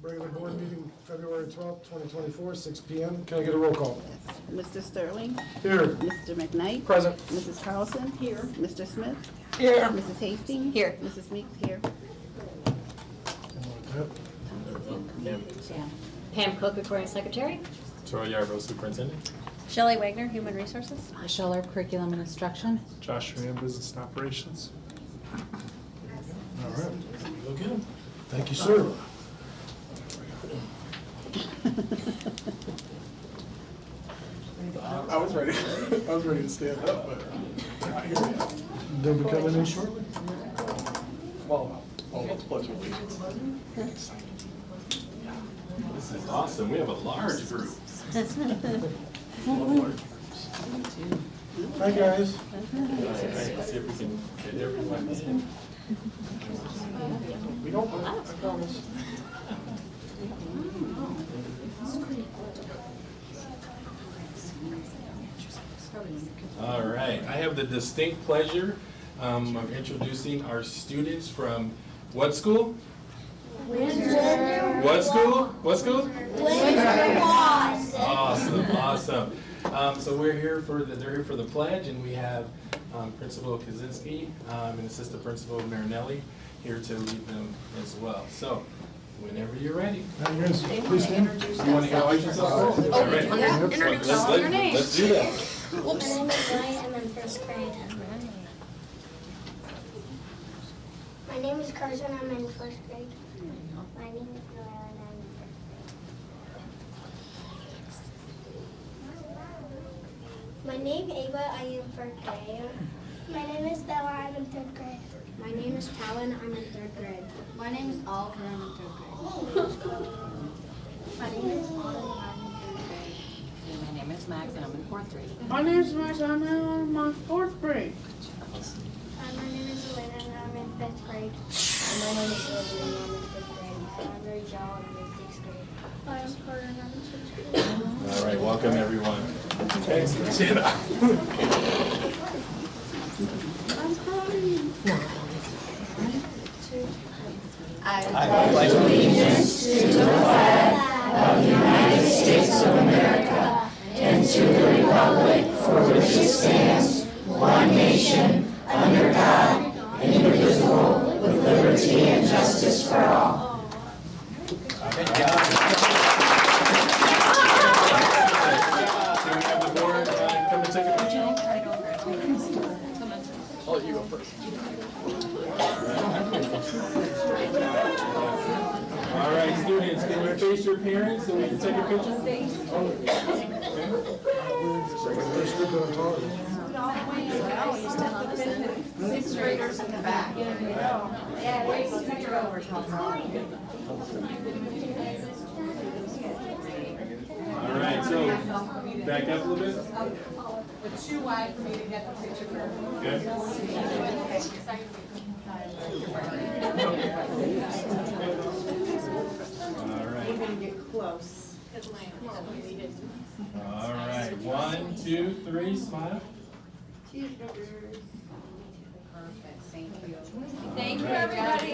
Regular board meeting, February 12th, 2024, 6 p.m. Can I get a roll call? Mr. Sterling? Here. Mr. McKnight? Present. Mrs. Carlson? Here. Mr. Smith? Here. Mrs. Hastings? Here. Mrs. Meeks? Here. Pam Cook, Recording Secretary. Troy Yarbo, Superintendent. Shelley Wagner, Human Resources. Michelle Erb, Curriculum and Instruction. Josh Rand, Business and Operations. All right. Thank you, sir. I was ready. I was ready to stand up, but They'll be coming in shortly. well, let's pledge allegiance. This is awesome. We have a large group. Hi, guys. Let's see if we can get everyone. We don't mind, I promise. All right. I have the distinct pleasure of introducing our students from what school? Windsor. What school? What school? Windsor Boss. Awesome. So we're here for they're here for the pledge, and we have Principal Kaczynski and Assistant Principal Marinelli here to lead them as well. So whenever you're ready. Hi, guys. Please stand. You want to introduce yourself? All right. Let's do that. My name is Ryan. I'm in first grade. My name is Carson. I'm in first grade. My name is Noelle and I'm in first grade. My name is Ava. I am first grade. My name is Bella. I'm in third grade. My name is Talon, I'm in third grade. My name is Oliver, I'm in third grade. My name is Autumn. I'm in third grade. My name is Max and I'm in fourth grade. My name is Max, I'm in my fourth grade. My name is Elena and I'm in fifth grade. My name is Sylvia, and I'm in fifth grade. I'm very John, I'm in sixth grade. I'm Carter and I'm in sixth grade. All right. Welcome everyone. Thanks. I pledge allegiance to the flag of the United States of America and to the republic for which it stands, one nation, under God, indivisible, with liberty and justice for all. Can we have the board come and take a picture? I'll let you go first. All right, students, can you face your parents so we can take a picture? First group on top. Sixth graders in the back. All right, so back up a little bit. It's too wide for me to get the picture. Okay. All right. Get close. All right. 1, 2, 3, smile. Thank you. Thank you, everybody.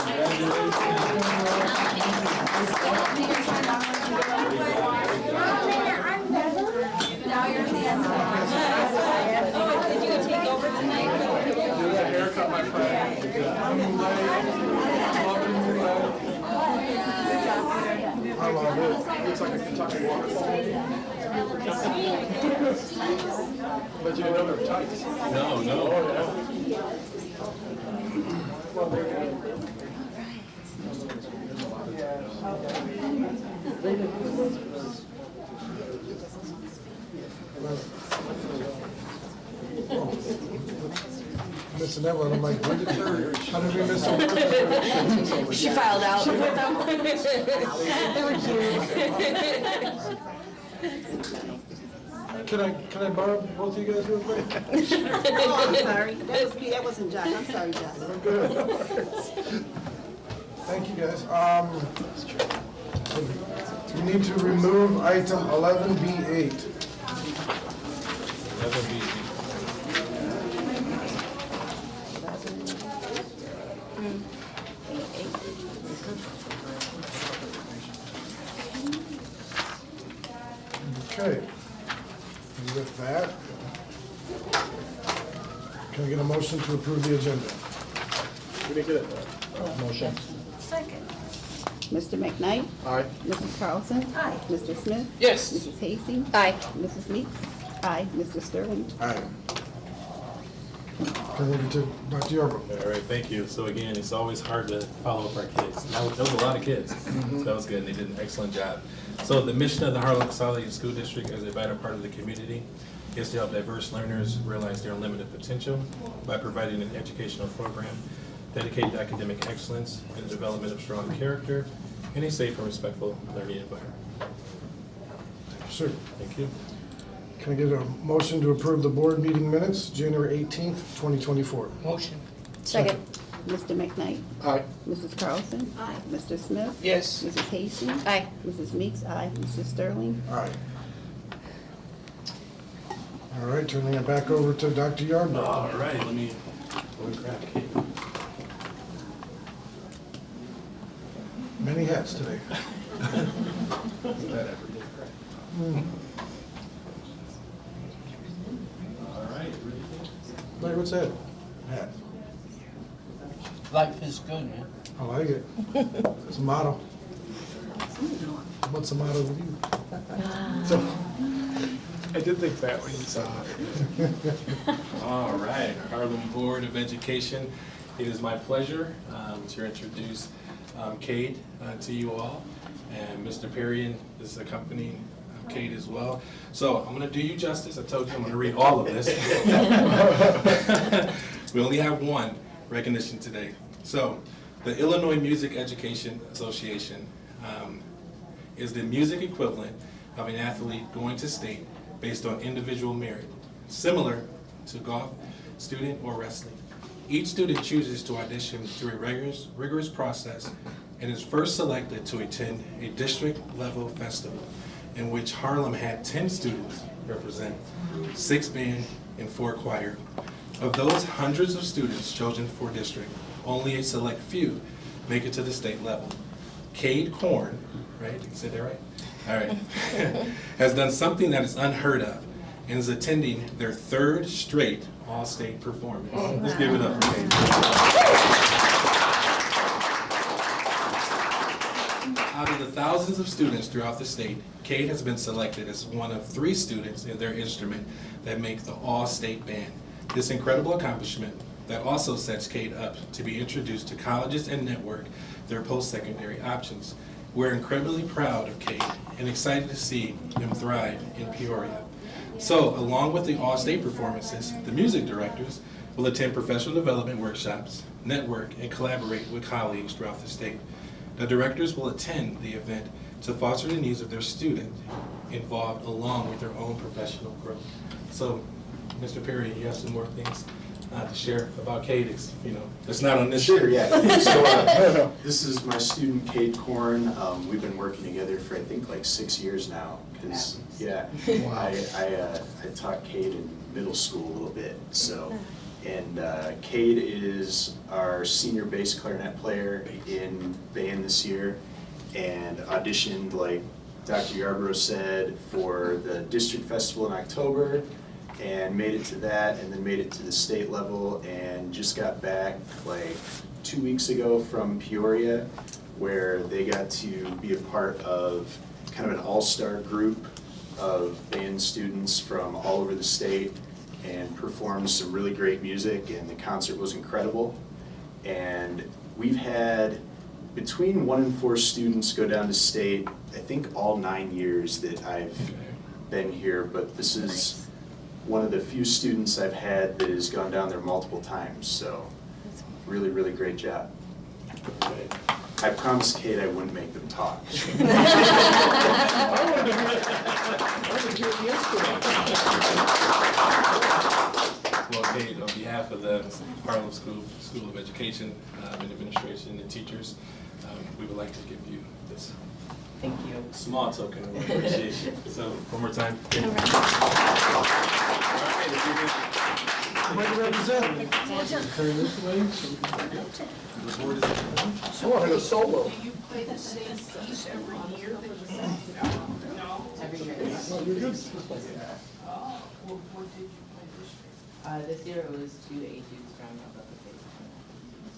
Now you're the end. Oh, did you take over tonight? Haircut, my friend. I love it. Looks like a Kentucky waterfall. But you didn't know they were tights. No. Missing that one. I'm like, where did her? How did we miss it? She filed out with them. They were cute. Can I borrow both of you guys real quick? Oh, I'm sorry. That was me. That wasn't Josh. I'm sorry, Josh. I'm good. Thank you, guys. We need to remove item 11B8. That would be easy. Okay. And with that, can I get a motion to approve the agenda? We didn't get it. Motion. Second. Mr. McKnight? Aye. Mrs. Carlson? Aye. Mr. Smith? Yes. Mrs. Hasty? Aye. Mrs. Meeks? Aye. Mr. Sterling? Aye. Can we get to Dr. Yarbrough? All right, thank you. So again, it's always hard to follow up our kids. That was a lot of kids. So that was good, and they did an excellent job. So the mission of the Harlem Consolidated School District as a vital part of the community is to help diverse learners realize their unlimited potential by providing an educational program dedicated to academic excellence and the development of strong character in a safe and respectful learning environment. Sir, Thank you. can I get a motion to approve the board meeting minutes, January 18th, 2024? Motion. Second. Mr. McKnight? Aye. Mrs. Carlson? Aye. Mr. Smith? Yes. Mrs. Hasty? Aye. Mrs. Meeks? Aye. Mr. Sterling? Aye. All right, turning it back over to Dr. Yarbrough. All right, let me grab Kate. Many hats today. All right. Larry, what's that? Hat. Life is good, man. I like it. It's a motto. What's the motto with you? So, I did think that when you said that. All right, Harlem Board of Education, it is my pleasure to introduce Cade to you all, and Mr. Perrion is accompanying Cade as well. So I'm going to do you justice. I told you I'm going to read all of this. We only have one recognition today. So the Illinois Music Education Association is the music equivalent of an athlete going to state based on individual merit, similar to golf, student, or wrestling. Each student chooses to audition through a rigorous process and is first selected to attend a district-level festival in which Harlem had 10 students represent, 6 band and 4 choir. Of those hundreds of students chosen for district, only a select few make it to the state level. Cade Korn, right? You said that right? All right. Has done something that is unheard of and is attending their 3rd straight all-state performance. Let's give it up for Cade. Out of the thousands of students throughout the state, Cade has been selected as one of 3 students in their instrument that make the all-state band. This incredible accomplishment that also sets Cade up to be introduced to colleges and network their post-secondary options. We're incredibly proud of Cade and excited to see him thrive in Peoria. So, along with the all-state performances, the music directors will attend professional development workshops, network, and collaborate with colleagues throughout the state. The directors will attend the event to foster the needs of their student involved along with their own professional growth. So, Mr. Perry, you have some more things to share about Cade? It's not on this. Sure, yeah. So this is my student, Cade Korn. We've been working together for I think like 6 years now. Cause yeah, I taught Cade in middle school a little bit. So, and Cade is our senior bass clarinet player in band this year, and auditioned, like Dr. Yarbrough said, for the district festival in October, and made it to that, and then made it to the state level, and just got back like 2 weeks ago from Peoria, where they got to be a part of kind of an all-star group of band students from all over the state, and performed some really great music, and the concert was incredible. And we've had between 1 and 4 students go down to state, I think all 9 years that I've been here, but this is one of the few students I've had that has gone down there multiple times, so really, really great job. I promised Cade I wouldn't make them talk. Well, Cade, on behalf of the Harlem School of Education and Administration and teachers, we would like to give you this Thank you. small token of appreciation. So, one more time. Cade. Way to represent. Turn this way. The board is adjourned. I wanted a solo. Do you play the same piece every year? Every year. This year it was 2 A2s rounding up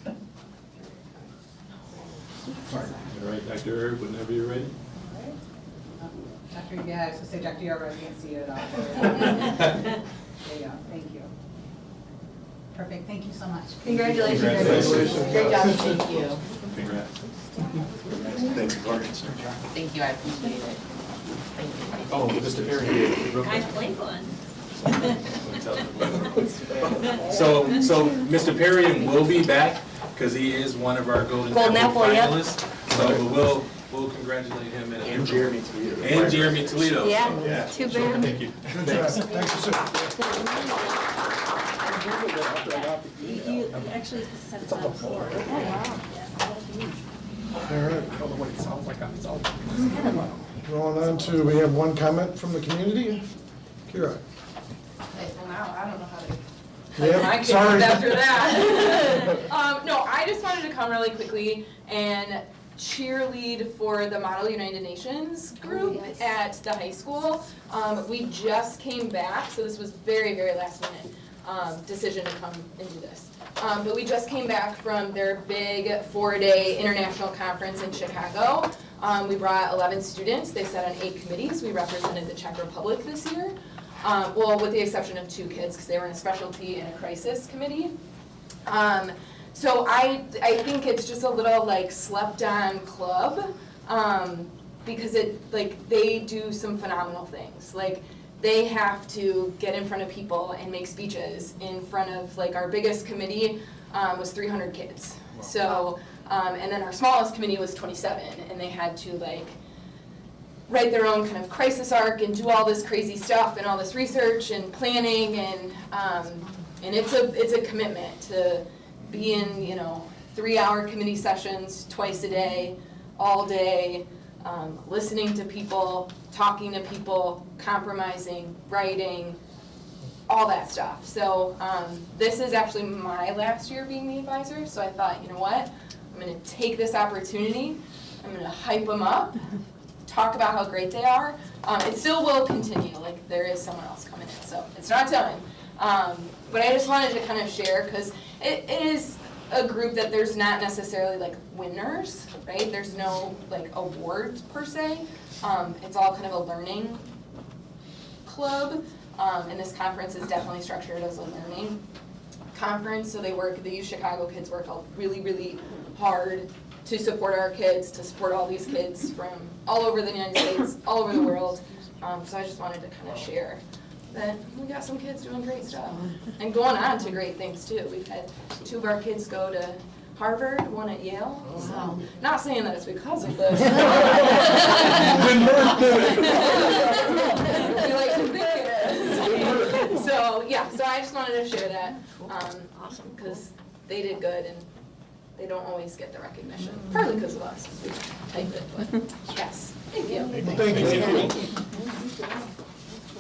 the All right, Dr. Erb, whenever you're ready. Dr. Yeah, I was gonna say Dr. Yarber, I can't see it at all. There you go, thank you. Perfect, thank you so much. Congratulations. Congratulations. Great job. Thank you. Congrats. Thanks, Gordon. Thank you, I appreciate it. Thank you. Oh, Mr. Perry, real quick. Blake one. So Mr. Perry will be back because he is one of our Golden Apple finalists. So we'll congratulate him And Jeremy Toledo. and Jeremy Toledo. Yeah, too bad. Thank you. Good job. Thank you, sir. You actually set it up. All right. I don't know what it sounds like on its own. Going on to, we have one comment from the community. Kira. Well, now, I don't know how to. Yeah, sorry. After that. No, I just wanted to come really quickly and cheerlead for the Model United Nations group at the high school. We just came back, so this was very, very last minute decision to come and do this. But we just came back from their big 4-day international conference in Chicago. We brought 11 students. They sat on 8 committees. We represented the Czech Republic this year. Well, with the exception of 2 kids, because they were in a specialty and a crisis committee. So I think it's just a little like slept on club, because they do some phenomenal things. Like they have to get in front of people and make speeches in front of, like, our biggest committee was 300 kids. Wow. So, and then our smallest committee was 27, and they had to like write their own kind of crisis arc and do all this crazy stuff and all this research and planning, and it's a commitment to be in 3-hour committee sessions twice a day, all day, listening to people, talking to people, compromising, writing, all that stuff. So this is actually my last year being the advisor, so I thought, you know what, I'm going to take this opportunity, I'm going to hype them up, talk about how great they are. It still will continue, like there is someone else coming in, so it's not done. But I just wanted to kind of share, because it is a group that there's not necessarily like winners, right? There's no like awards per se. It's all kind of a learning club, and this conference is definitely structured as a learning conference. So the U Chicago kids work really, really hard to support our kids, to support all these kids from all over the United States, all over the world. So I just wanted to kind of share that we got some kids doing great stuff and going on to great things too. We've had 2 of our kids go to Harvard, 1 at Yale. So, not saying that it's because of this. We like to think it is. So yeah, so I just wanted to share that. Awesome, because they did good and they don't always get the recognition. Partly because of us. We type it, but yes. Thank you. Thank you.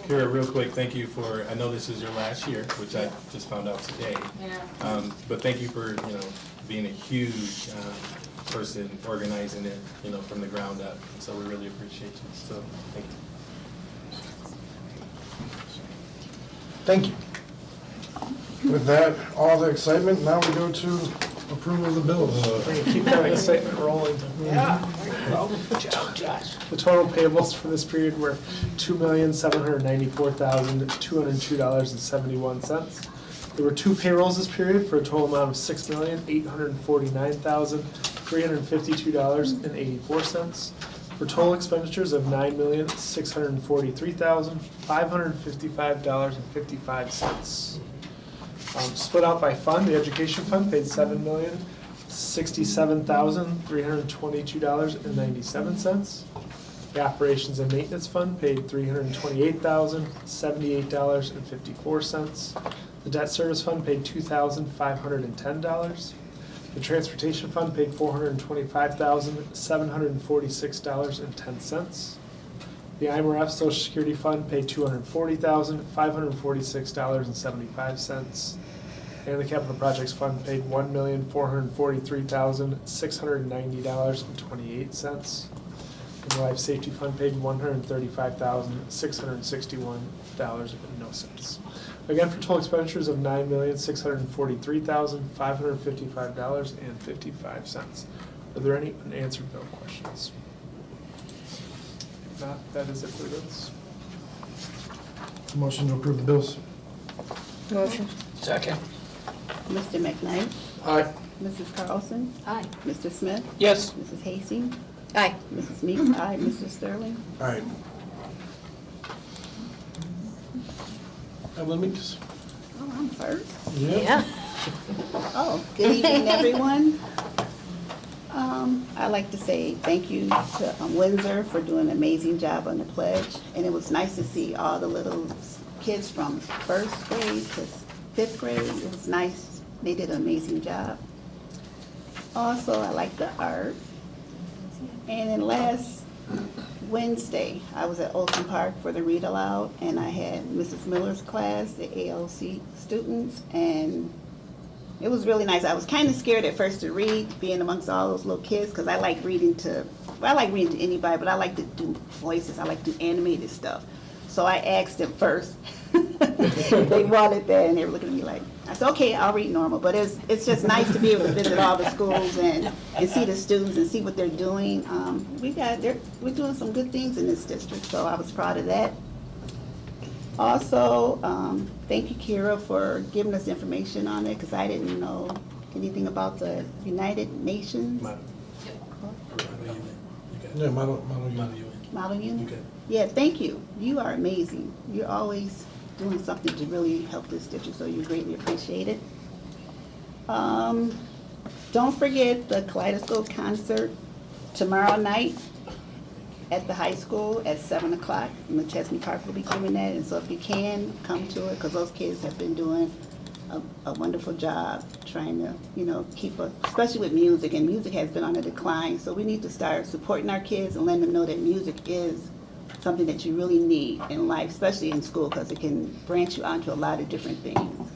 Kira, real quick, thank you for, I know this is your last year, which I just found out today. Yeah. But thank you for, being a huge person organizing it, from the ground up. So we really appreciate you. So thank you. Thank you. With that, all the excitement, now we go to approval of the bills. Keep that excitement rolling. Yeah. Good job, Josh. The total payables for this period were $2,794,202.71. There were 2 payrolls this period for a total amount of $6,849,352.84. For total expenditures of $9,643,555.55. Split out by fund, the education fund paid $7,067,322.97. The operations and maintenance fund paid $328,078.54. The debt service fund paid $2,510. The transportation fund paid $425,746.10. The IMRF Social Security Fund paid $240,546.75. And the Capital Projects Fund paid $1,443,690.28. And the Life Safety Fund paid $135,661.05. Again, for total expenditures of $9,643,555.55. Are there any unanswered bill questions? If not, that is it for the bills. Motion to approve the bills. Motion. Second. Mr. McKnight? Aye. Mrs. Carlson? Aye. Mr. Smith? Yes. Mrs. Hastings? Aye. Mrs. Meeks? Aye. Mr. Sterling? All right. Evelyn Meeks. Oh, I'm first. Yeah. Oh, good evening, everyone. I'd like to say thank you to Windsor for doing an amazing job on the pledge. And it was nice to see all the little kids from first grade to fifth grade. It was nice. They did an amazing job. Also, I like the art. And then last Wednesday, I was at Olson Park for the read aloud, and I had Mrs. Miller's class, the ALC students, and it was really nice. I was kind of scared at first to read, being amongst all those little kids, because I like reading to anybody, but I like to do voices. I like to do animated stuff. So I asked them first. They wanted that, and they were looking at me like, I said, okay, I'll read normal. But it's just nice to be able to visit all the schools and see the students and see what they're doing. We're doing some good things in this district, so I was proud of that. Also, thank you, Kira, for giving us information on it, because I didn't know anything about the United Nations. Yeah, Model Unit? Yeah, thank you. You are amazing. You're always doing something to really help this district, so you greatly appreciate it. Don't forget the Kaleidoscope concert tomorrow night at the high school at 7 o'clock. McChesney Park will be doing that, and so if you can, come to it, because those kids have been doing a wonderful job trying to, keep us, especially with music, and music has been on a decline, so we need to start supporting our kids and letting them know that music is something that you really need in life, especially in school, because it can branch you onto a lot of different things.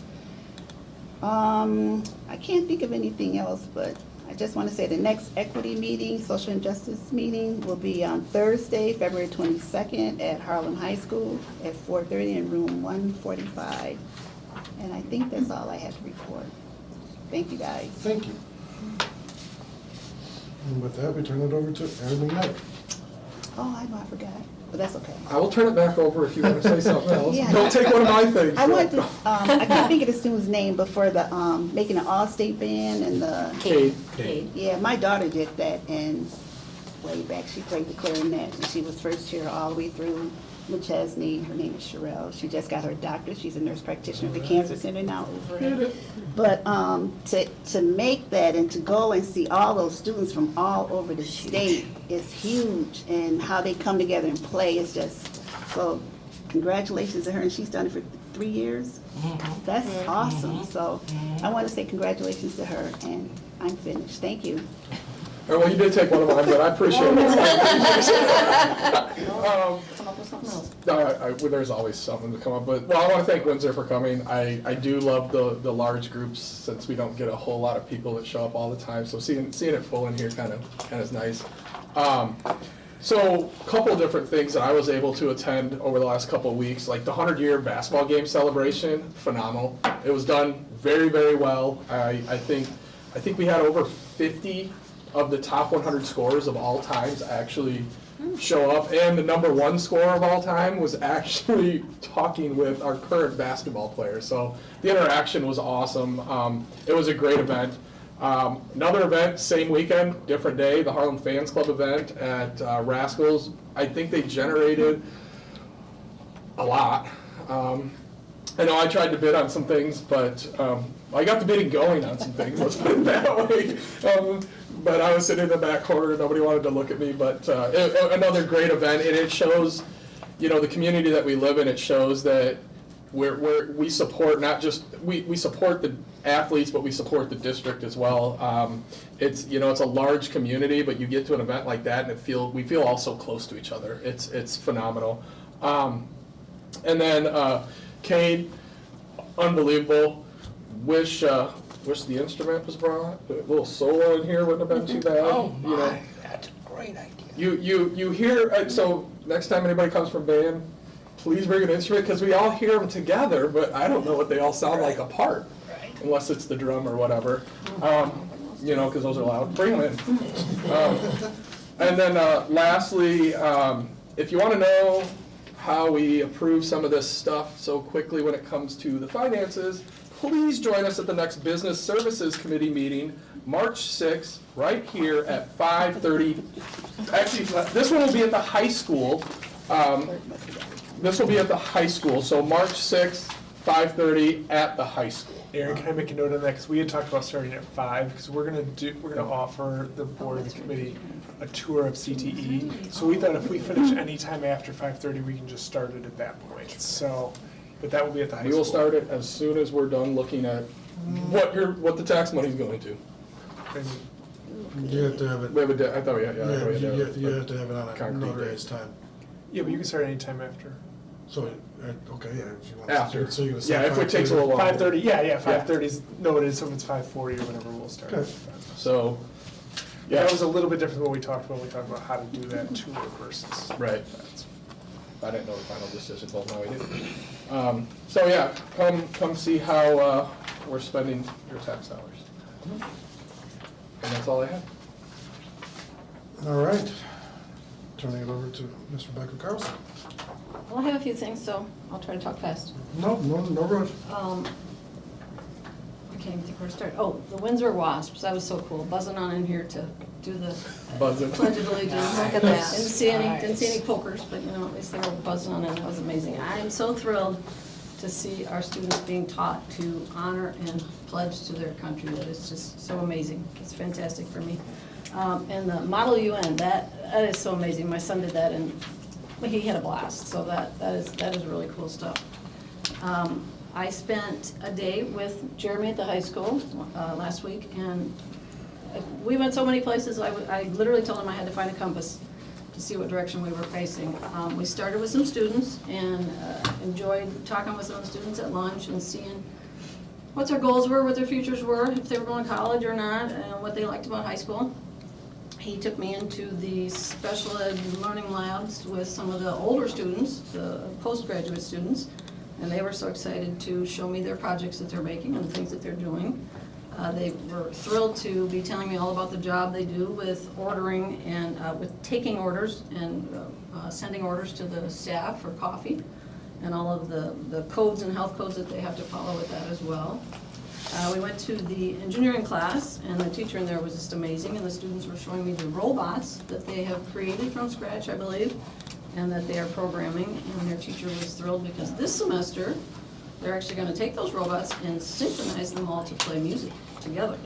I can't think of anything else, but I just want to say the next equity meeting, social injustice meeting, will be on Thursday, February 22nd at Harlem High School at 4:30 in room 145. And I think that's all I have to report. Thank you, guys. Thank you. And with that, we turn it over to Evelyn Knight. Oh, I know, I forgot, but that's okay. I will turn it back over if you want to say something else. Yeah. Don't take one of my things. I want to, I can't think of the student's name, but for the, making an all-state band and the. Cade. Yeah, my daughter did that, and way back, she played the clarinet, and she was first chair all the way through McChesney. Her name is Sherelle. She just got her doctorate. She's a nurse practitioner at the Cancer Center now over it. But to make that and to go and see all those students from all over the state is huge, and how they come together and play is just, so congratulations to her, and she's done it for 3 years. That's awesome. So I want to say congratulations to her, and I'm finished. Thank you. Well, you did take one of mine, but I appreciate it. Come up with something else. There's always something to come up with. Well, I want to thank Windsor for coming. I do love the large groups, since we don't get a whole lot of people that show up all the time. So seeing it full in here kind of is nice. So a couple of different things that I was able to attend over the last couple of weeks, like the 100-year basketball game celebration, phenomenal. It was done very, very well. I think we had over 50 of the top 100 scorers of all times actually show up, and the #1 scorer of all time was actually talking with our current basketball player. So the interaction was awesome. It was a great event. Another event, same weekend, different day, the Harlem Fans Club event at Rascals. I think they generated a lot. I know I tried to bid on some things, but I got the bidding going on some things, let's put it that way. But I was sitting in the back corner, nobody wanted to look at me, but another great event, and it shows, the community that we live in. It shows that we support not just, we support the athletes, but we support the district as well. It's a large community, but you get to an event like that, and we feel all so close to each other. It's phenomenal. And then Cade, unbelievable. Wish the instrument was brought. A little solo in here wouldn't have been too bad. Oh my, that's a great idea. You hear, so next time anybody comes from band, please bring an instrument, because we all hear them together, but I don't know what they all sound like apart, unless it's the drum or whatever. You know, because those are loud. Bring them in. And then lastly, if you want to know how we approve some of this stuff so quickly when it comes to the finances, please join us at the next Business Services Committee meeting, March 6th, right here at 5:30. Actually, this one will be at the high school. This will be at the high school, so March 6th, 5:30 at the high school. Aaron, can I make a note on that? Because we had talked about starting at 5, because we're gonna offer the board and the committee a tour of CTE. So we thought if we finish any time after 5:30, we can just start it at that point. So, but that will be at the high school. We will start it as soon as we're done looking at what the tax money's going to. You have to have it. I thought we had, You have to have it on a Concrete notarized time. Yeah, but you can start any time after. So, okay, yeah. If you want After. So you're gonna say Yeah, if it takes a 5:30. little while. 5:30, yeah, 5:30 is noted, so if it's 5:40 or whatever, we'll start. Okay. So, That yeah, was a little bit different than what we talked about. We talked about how to do that tour versus. right. I didn't know the final decision, but now we do. So yeah, come see how we're spending your tax dollars. And that's all I have. All right. Turning it over to Ms. Rebecca Carlson. Well, I have a few things, so I'll try to talk fast. No rush. I can't even think where to start. Oh, the Windsor Wasps, that was so cool, buzzing on in here to do the Buzzing. Pledge of Allegiance. Look at that. Didn't see any pokers, but you know, at least they were buzzing on in, that was amazing. I am so thrilled to see our students being taught to honor and pledge to their country. That is just so amazing. It's fantastic for me. And the Model UN, that is so amazing. My son did that and he had a blast, so that is really cool stuff. I spent a day with Jeremy at the high school last week, and we went so many places, I literally told him I had to find a compass to see what direction we were facing. We started with some students and enjoyed talking with some of the students at lunch and seeing what their goals were, what their futures were, if they were going to college or not, and what they liked about high school. He took me into the special ed learning labs with some of the older students, the postgraduate students, and they were so excited to show me their projects that they're making and the things that they're doing. They were thrilled to be telling me all about the job they do with ordering and with taking orders and sending orders to the staff for coffee and all of the codes and health codes that they have to follow with that as well. We went to the engineering class, and the teacher in there was just amazing, and the students were showing me the robots that they have created from scratch, I believe, and that they are programming, and their teacher was thrilled because this semester, they're actually going to take those robots and synchronize them all to play music together.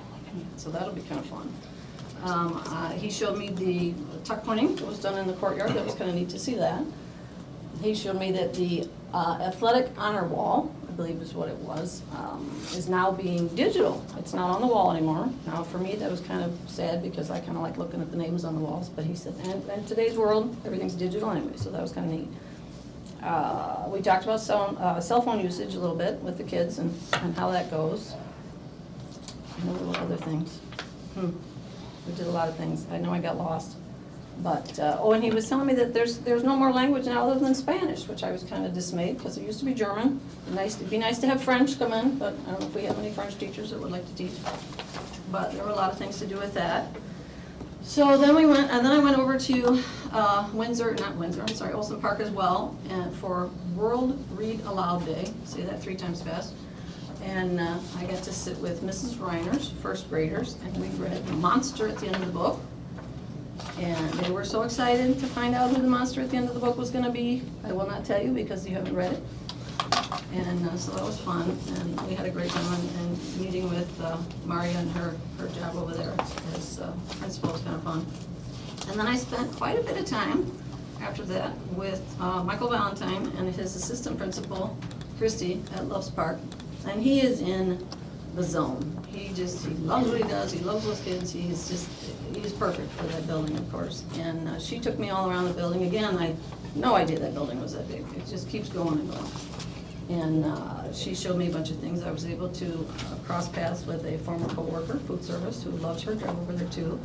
So that'll be kind of fun. He showed me the tuck pointing that was done in the courtyard. That was kind of neat to see that. He showed me that the athletic honor wall, I believe is what it was, is now being digital. It's not on the wall anymore. Now for me that was kind of sad because I kind of like looking at the names on the walls, but he said, and in today's world, everything's digital anyway, so that was kind of neat. We talked about cell phone usage a little bit with the kids and how that goes. And a little other things. We did a lot of things. I know I got lost. But, and he was telling me that there's no more language now other than Spanish, which I was kind of dismayed because it used to be German. It'd be nice to have French come in, but I don't know if we have any French teachers that would like to teach. But there were a lot of things to do with that. So then I went over to Olsen Park as well, and for World Read Aloud Day, say that 3 times fast. And I got to sit with Mrs. Reiners, first graders, and we read Monster at the end of the book. And they were so excited to find out who the monster at the end of the book was going to be. I will not tell you because you haven't read it. And so that was fun, and we had a great time. And meeting with Maria and her job over there as principal was kind of fun. And then I spent quite a bit of time after that with Michael Valentine and his assistant principal, Christy, at Loves Park. And he is in the zone. He loves what he does. He loves those kids. He's perfect for that building, of course. And she took me all around the building. Again, I had no idea that building was that big. It just keeps going and going. And she showed me a bunch of things. I was able to cross paths with a former coworker, food service, who loves her job over there too.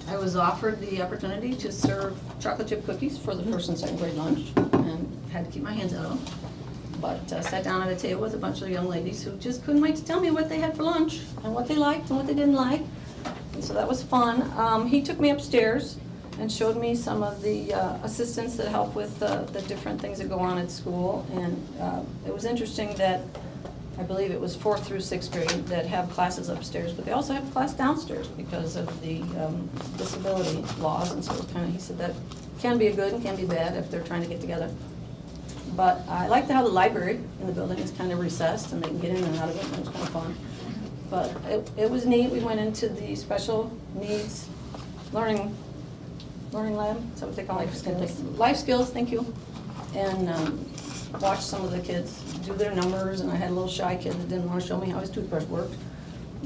I was offered the opportunity to serve chocolate chip cookies for the first and second grade lunch, and had to keep my hands out of them. But sat down at a table with a bunch of young ladies who just couldn't wait to tell me what they had for lunch, and what they liked and what they didn't like. And so that was fun. He took me upstairs and showed me some of the assistants that help with the different things that go on at school. And it was interesting that I believe it was 4th through 6th grade that have classes upstairs, but they also have class downstairs because of the disability laws. And so he said that can be a good and can be bad if they're trying to get together. But I liked how the library in the building is kind of recessed and they can get in and out of it, and it was kind of fun. But it was neat. We went into the special needs learning lab, is that what they call it? Life skills, thank you. And watched some of the kids do their numbers, and I had a little shy kid that didn't want to show me how his toothbrush worked,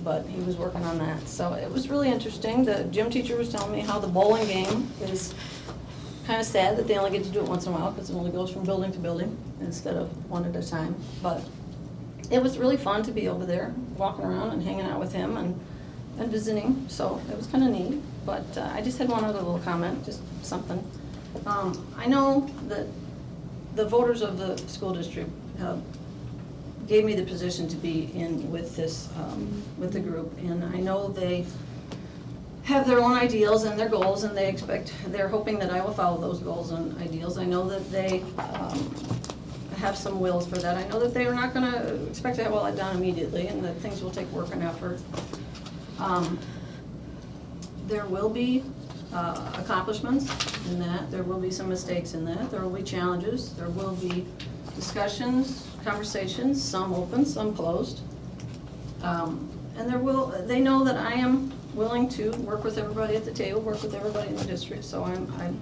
but he was working on that. So it was really interesting. The gym teacher was telling me how the bowling game is kind of sad that they only get to do it once in a while because it only goes from building to building instead of one at a time. But it was really fun to be over there, walking around and hanging out with him and visiting, so it was kind of neat. But I just had one other little comment, just something. I know that the voters of the school district gave me the position to be in with this, with the group, and I know they have their own ideals and their goals, and they're hoping that I will follow those goals and ideals. I know that they have some wills for that. I know that they are not going to expect to have all that done immediately, and that things will take work and effort. There will be accomplishments in that. There will be some mistakes in that. There will be challenges. There will be discussions, conversations, some open, some closed. And they know that I am willing to work with everybody at the table, work with everybody in the district, so I'm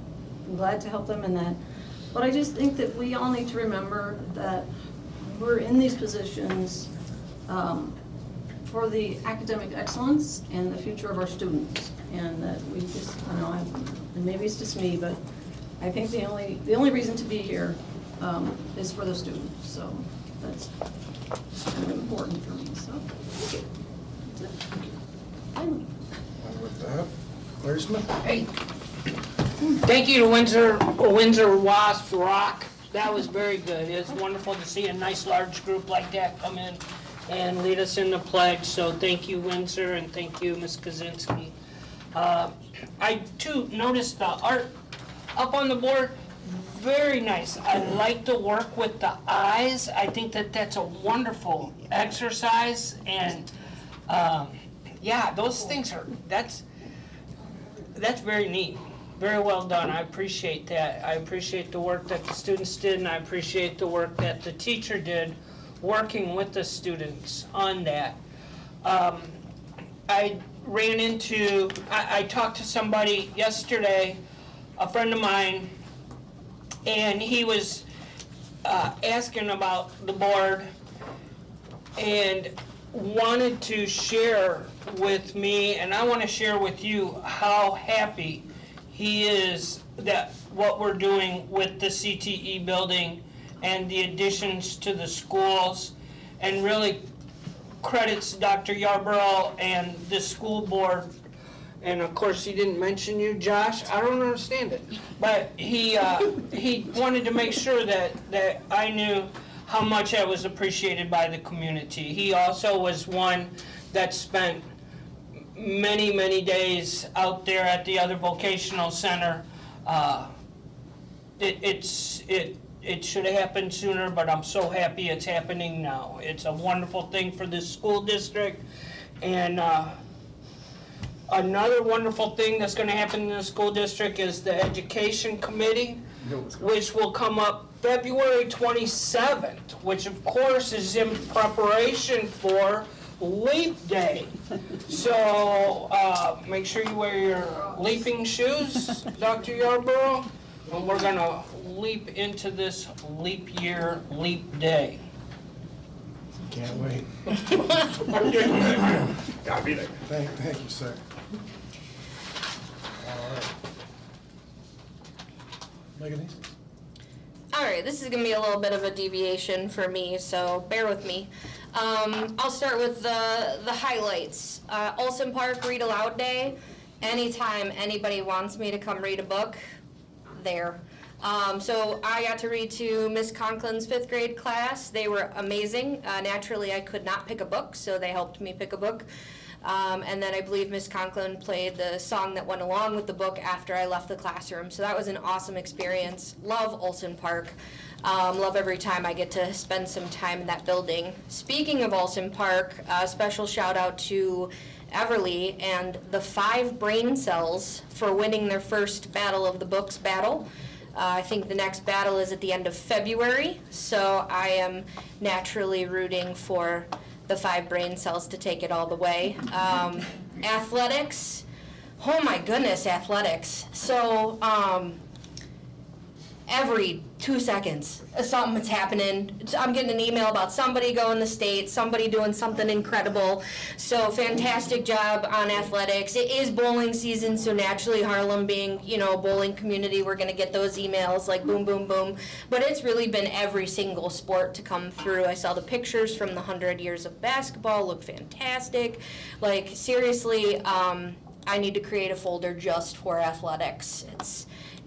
glad to help them in that. But I just think that we all need to remember that we're in these positions for the academic excellence and the future of our students. And that we just, and maybe it's just me, but I think the only reason to be here is for the students. So that's kind of important for me, so thank you. And with that, Larry Smith. Hey. Thank you to Windsor Wasp Rock. That was very good. It was wonderful to see a nice large group like that come in and lead us in the pledge. So thank you, Windsor, and thank you, Ms. Kaczynski. I too noticed the art up on the board. Very nice. I like to work with the eyes. I think that that's a wonderful exercise, and yeah, those things are, that's very neat. Very well done. I appreciate that. I appreciate the work that the students did, and I appreciate the work that the teacher did working with the students on that. I talked to somebody yesterday, a friend of mine, and he was asking about the board and wanted to share with me, and I want to share with you how happy he is that what we're doing with the CTE building and the additions to the schools, and really credits Dr. Yarborough and the school board. And of course, he didn't mention you, Josh. I don't understand it. But he wanted to make sure that I knew how much I was appreciated by the community. He also was one that spent many, many days out there at the other vocational center. It should have happened sooner, but I'm so happy it's happening now. It's a wonderful thing for this school district. And another wonderful thing that's going to happen in the school district is the education committee, which will come up February 27th, which of course is in preparation for Leap Day. So make sure you wear your leaping shoes, Dr. Yarborough, and we're going to leap into this leap year, Leap Day. Can't wait. Gotta be there. Thank you, sir. All right. Megan Easton. All right, this is going to be a little bit of a deviation for me, so bear with me. I'll start with the highlights. Olsen Park Read Aloud Day, anytime anybody wants me to come read a book, there. So I got to read to Miss Conklin's 5th grade class. They were amazing. Naturally, I could not pick a book, so they helped me pick a book. And then I believe Miss Conklin played the song that went along with the book after I left the classroom. So that was an awesome experience. Love Olson Park. Love every time I get to spend some time in that building. Speaking of Olson Park, a special shout out to Everly and the 5 brain cells for winning their first Battle of the Books battle. I think the next battle is at the end of February, so I am naturally rooting for the 5 brain cells to take it all the way. Athletics, oh my goodness, athletics. So every 2 seconds, something's happening. I'm getting an email about somebody going to state, somebody doing something incredible. So fantastic job on athletics. It is bowling season, so naturally Harlem being, you know, a bowling community, we're gonna get those emails like boom, boom, boom. But it's really been every single sport to come through. I saw the pictures from the 100 years of basketball, look fantastic. Like seriously, I need to create a folder just for athletics.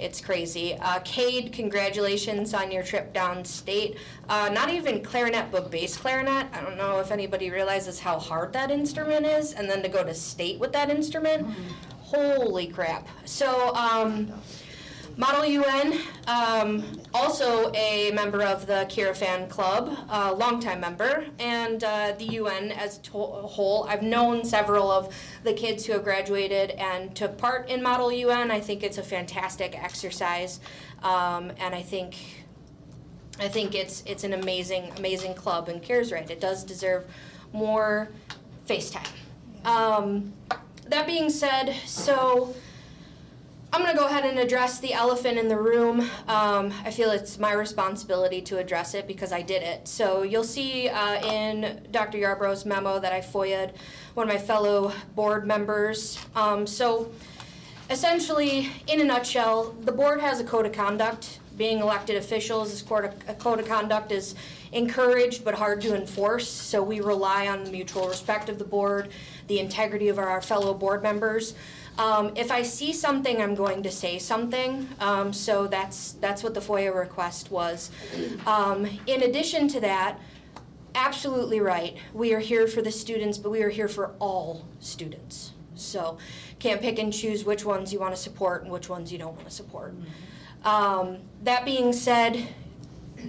It's crazy. Cade, congratulations on your trip downstate. Not even clarinet, but bass clarinet. I don't know if anybody realizes how hard that instrument is, and then to go to state with that instrument, holy crap. So, Model UN, also a member of the Kira Fan Club, a longtime member, and the UN as a whole. I've known several of the kids who have graduated and took part in Model UN. I think it's a fantastic exercise, and I think it's an amazing club, and Kira's right, it does deserve more FaceTime. That being said, so I'm going to go ahead and address the elephant in the room. I feel it's my responsibility to address it because I did it. So you'll see in Dr. Yarbrough's memo that I FOIA'd one of my fellow board members. So essentially, in a nutshell, the board has a code of conduct. Being elected officials, this code of conduct is encouraged but hard to enforce. So we rely on the mutual respect of the board, the integrity of our fellow board members. If I see something, I'm going to say something. So that's what the FOIA request was. In addition to that, absolutely right. We are here for the students, but we are here for all students. So can't pick and choose which ones you want to support and which ones you don't want to support. That being said,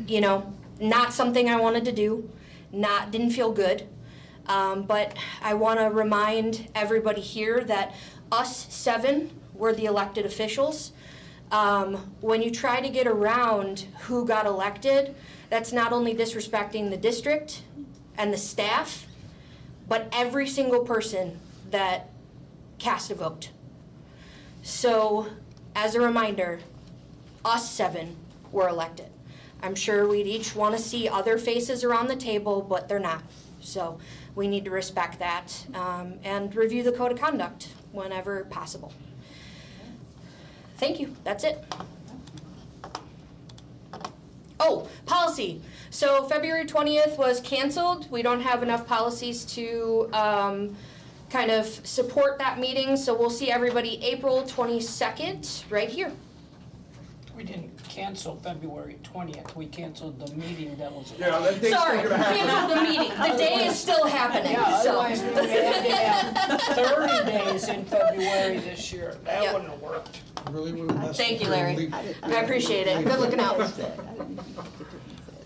you know, not something I wanted to do, didn't feel good. But I want to remind everybody here that us 7 were the elected officials. When you try to get around who got elected, that's not only disrespecting the district and the staff, but every single person that cast a vote. So, as a reminder, us 7 were elected. I'm sure we'd each want to see other faces around the table, but they're not. So we need to respect that and review the code of conduct whenever possible. Thank you. That's it. Oh, policy. So February 20th was canceled. We don't have enough policies to kind of support that meeting, so we'll see everybody April 22nd right here. We didn't cancel February 20th, we canceled the meeting that was. Yeah, that date's Sorry, still gonna happen. canceled the meeting. The day is still happening, Yeah, so. otherwise we would have to have 30 days in February this year. That Yep. wouldn't have worked. Really would have. Thank you, Larry. I appreciate it. Good looking out.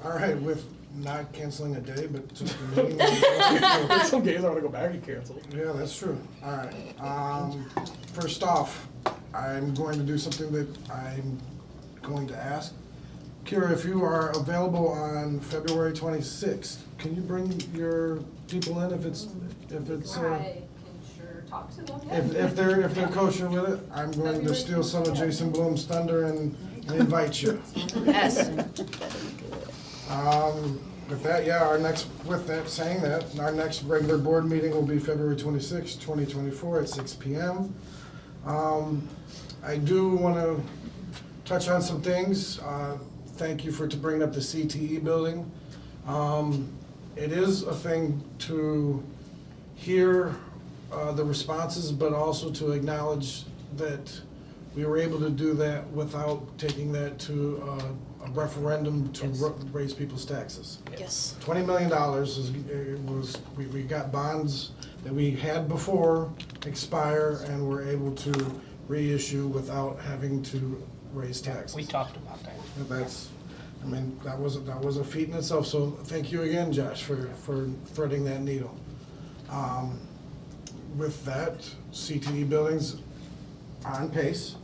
All right, with not canceling a day, but just a meeting. There's some days I want to go back and cancel. Yeah, that's true. All right. First off, I'm going to do something that I'm going to ask. Kira, if you are available on February 26th, can you bring your people in if it's I can sure talk to them. if they're kosher with it? I'm going to steal some of Jason Bloom's thunder and invite you. Yes. With that, yeah, our next regular board meeting will be February 26th, 2024 at 6 p.m. I do want to touch on some things. Thank you for bringing up the CTE building. It is a thing to hear the responses, but also to acknowledge that we were able to do that without taking that to a referendum to raise people's taxes. Yes. $20 million we got bonds that we had before expire and we're able to reissue without having to raise taxes. We talked about that. That was a feat in itself, so thank you again, Josh, for threading that needle. With that, CTE buildings on pace.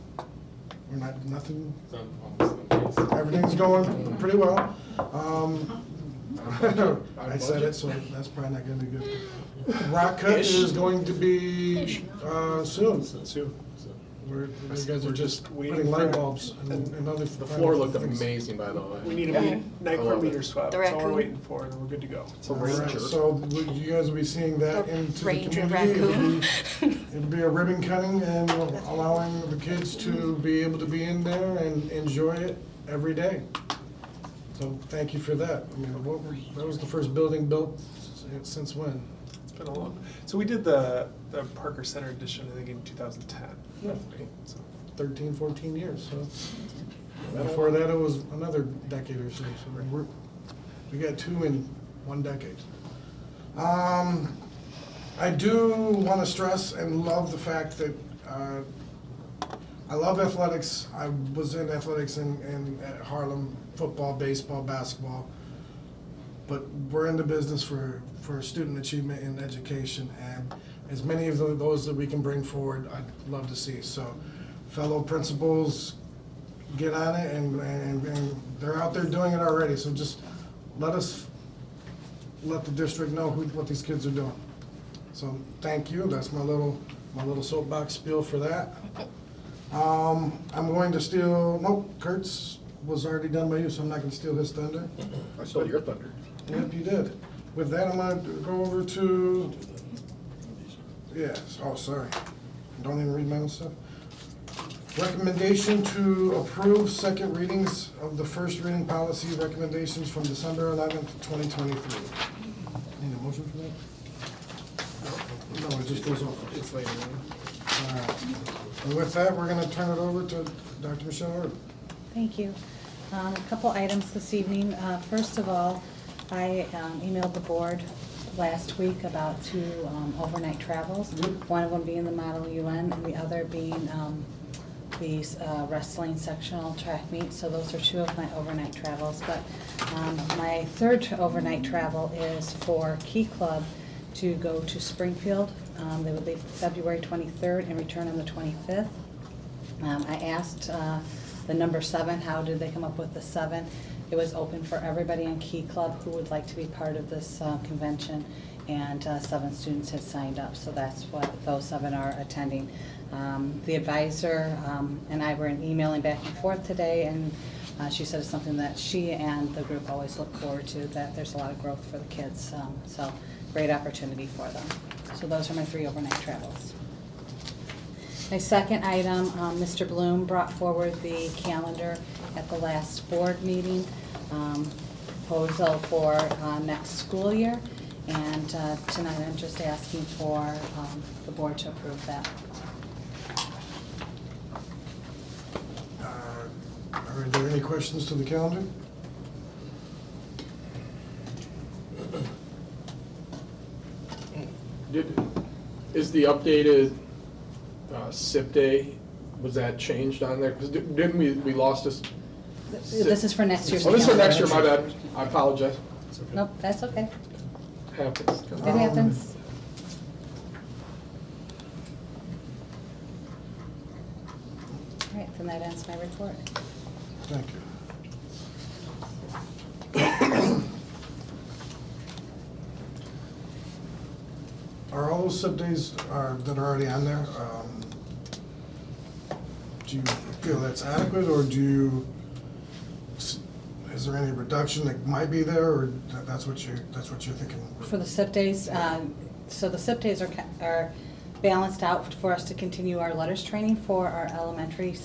We're nothing, everything's going pretty well. I said it, so that's probably not gonna be good. Rock cut is going to be soon. You guys are just putting light bulbs and other. The floor looked amazing, by the way. We need a NICOR meter swap, The that's all we're raccoon. waiting for, and we're good to go. All right, so you guys will be seeing that The into the Ranger community. It'll be a ribbon cutting and allowing the kids to be able to be in there and enjoy it every day. So thank you for that. I mean, that was the first building built since when? It's been a long, so we did the Parker Center edition, I think, in 2010. So 13, 14 years, so. Before that, it was another decade or so, so we got 2 in 1 decade. I do want to stress and love the fact that I love athletics. I was in athletics at Harlem, football, baseball, basketball. But we're in the business for student achievement in education, and as many of those that we can bring forward, I'd love to see. So fellow principals, get on it, and they're out there doing it already. So just let the district know what these kids are doing. So thank you. That's my little soapbox spiel for that. I'm going to steal. Nope, Kurt's was already done by you, so I'm not going to steal his thunder. I stole your thunder. Yep, you did. With that, I'm going to go over to. Yes. Oh, sorry. Don't even read my own stuff. Recommendation to approve second readings of the first reading policy recommendations from December 11th, 2023. Need a motion for that? No, it just goes off. It's later. All right. And with that, we're going to turn it over to Dr. Michelle Hurd. Thank you. A couple items this evening. First of all, I emailed the board last week about 2 overnight travels. One of them being the Model UN and the other being the wrestling sectional track meet. So those are 2 of my overnight travels. But my third overnight travel is for Key Club to go to Springfield. They would leave February 23rd and return on the 25th. I asked the number 7, how did they come up with the 7? It was open for everybody in Key Club who would like to be part of this convention, and 7 students had signed up, so that's what those 7 are attending. The advisor and I were emailing back and forth today, and she said it's something that she and the group always look forward to, that there's a lot of growth for the kids, so great opportunity for them. So those are my 3 overnight travels. My second item, Mr. Bloom brought forward the calendar at the last board meeting, proposal for next school year, and tonight I'm just asking for the board to approve that. Are there any questions to the calendar? Is the updated SIP day, was that changed on there? Because didn't we lost this? This is for next year's Oh, this is for next year, my calendar. bad. I apologize. Nope, that's okay. Happens. It happens. All right, then that ends my report. Thank you. Are all those sub-days that are already on there, do you feel that's adequate, or is there any reduction that might be there, or that's what you're thinking? For the SIP days, so the SIP days are balanced out for us to continue our letters training for our elementary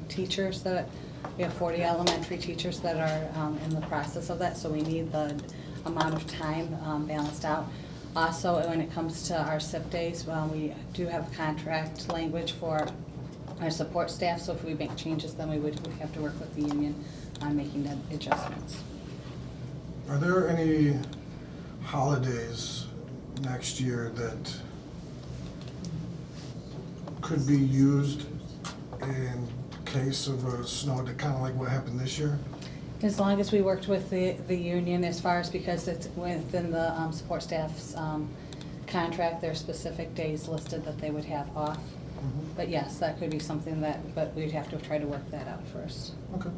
teachers. That we have 40 elementary teachers that are in the process of that, so we need the amount of time balanced out. Also, when it comes to our SIP days, we do have contract language for our support staff, so if we make changes, then we would have to work with the union on making the adjustments. Are there any holidays next year that could be used in case of a snow, kind of like what happened this year? As long as we worked with the union as far as, because it's within the support staff's contract, there are specific days listed that they would have off. But yes, that could be something that, but we'd have to try to work that out first. Okay.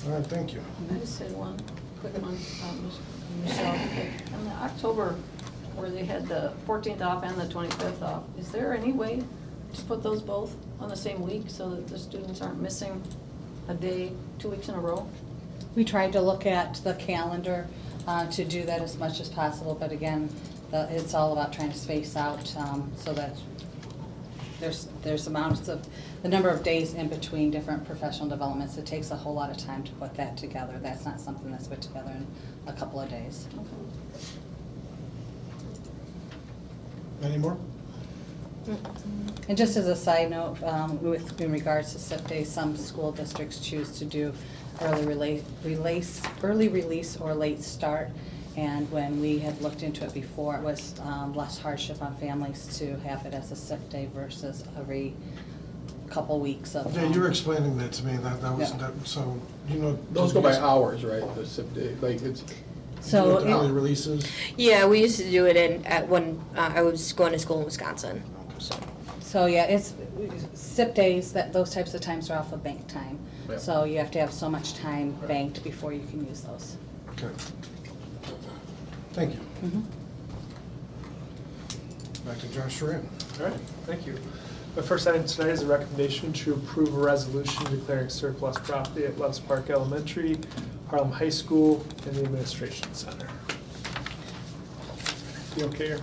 All right, thank you. I just had one quick one, Michelle. In the October, where they had the 14th off and the 25th off, is there any way to put those both on the same week so that the students aren't missing a day 2 weeks in a row? We tried to look at the calendar to do that as much as possible, but again, it's all about trying to space out so that there's amounts of, the number of days in between different professional developments. It takes a whole lot of time to put that together. That's not something that's put together in a couple of days. Any more? And just as a side note, in regards to SIP days, some school districts choose to do early release or late start. And when we had looked into it before, it was less hardship on families to have it as a SIP day versus every couple weeks of. Yeah, you were explaining that to me, that was, Yeah. that, so, you know. Those go by hours, right, the SIP day, like it's. So you do early releases? Yeah, we used to do it when I was going to school in Wisconsin. So yeah, it's SIP days, those types of times are off of bank time. Yep. So you have to have so much time banked before you can use those. Okay. Thank you. Back to Josh Sheeran. All right, thank you. The first item tonight is a recommendation to approve a resolution declaring surplus property at Loves Park Elementary, Harlem High School, and the Administration Center. You okay?